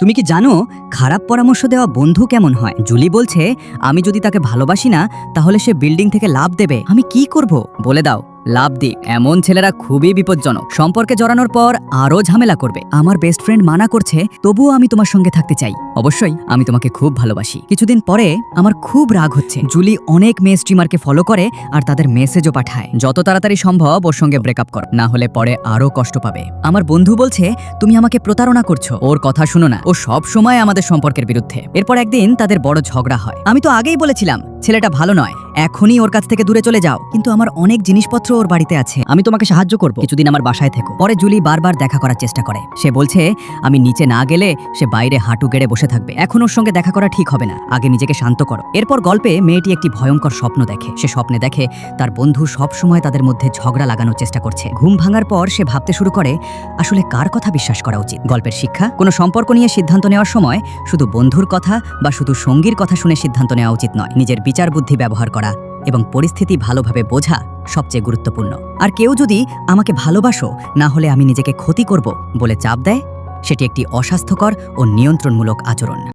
তুমি কি জানো খারাপ পরামর্শ দেওয়া বন্ধু কেমন হয়? জুলি বলছে আমি যদি তাকে ভালোবাসি না তাহলে সে বিল্ডিং থেকে লাফ দেবে। আমি কি করব? বলে দাও লাভ দিক। এমন ছেলেরা খুবই বিপজ্জনক। সম্পর্কে জড়ানোর পর আরো ঝামেলা করবে। আমার বেস্ট ফ্রেন্ড মানা করছে, তবুও আমি তোমার সঙ্গে থাকতে চাই। অবশ্যই আমি তোমাকে খুব ভালোবাসি। কিছুদিন পরে আমার খুব রাগ হচ্ছে। জুলি অনেক মেয়ে স্ট্রিমারকে ফলো করে আর তাদের মেসেজও পাঠায়, যত তাড়াতাড়ি সম্ভব ওর সঙ্গে ব্রেকআপ কর, না হলে পরে আরো কষ্ট পাবে। আমার বন্ধু বলছে তুমি আমাকে প্রতারণা করছো। ওর কথা শুনো না, ও সব সময় আমাদের সম্পর্কের বিরুদ্ধে। এরপর একদিন তাদের বড় ঝগড়া হয়। আমি তো আগেই বলেছিলাম ছেলেটা ভালো নয়, এখনই ওর কাছ থেকে দূরে চলে যাও। কিন্তু আমার অনেক জিনিসপত্র ওর বাড়িতে আছে, আমি তোমাকে সাহায্য করব, কিছুদিন আমার বাসায় থেকো। পরে জুলি বারবার দেখা করার চেষ্টা করে। সে বলছে আমি নিচে না গেলে সে বাইরে হাঁটু গেড়ে বসে থাকবে। এখন ওর সঙ্গে দেখা করা ঠিক হবে না, আগে নিজেকে শান্ত করো। এরপর গল্পে মেয়েটি একটি ভয়ঙ্কর স্বপ্ন দেখে। সে স্বপ্নে দেখে তার বন্ধু সব সময় তাদের মধ্যে ঝগড়া লাগানোর চেষ্টা করছে। ঘুম ভাঙার পর সে ভাবতে শুরু করে আসলে কার কথা বিশ্বাস করা উচিত। গল্পের শিক্ষা, কোনো সম্পর্ক নিয়ে সিদ্ধান্ত নেওয়ার সময় শুধু বন্ধুর কথা বা শুধু সঙ্গীর কথা শুনে সিদ্ধান্ত নেওয়া উচিত নয়। নিজের বিচার বুদ্ধি ব্যবহার করা এবং পরিস্থিতি ভালোভাবে বোঝা সবচেয়ে গুরুত্বপূর্ণ। আর কেউ যদি আমাকে ভালোবাসো না হলে আমি নিজেকে ক্ষতি করব বলে চাপ দেয়, সেটি একটি অস্বাস্থ্যকর ও নিয়ন্ত্রণমূলক আচরণ।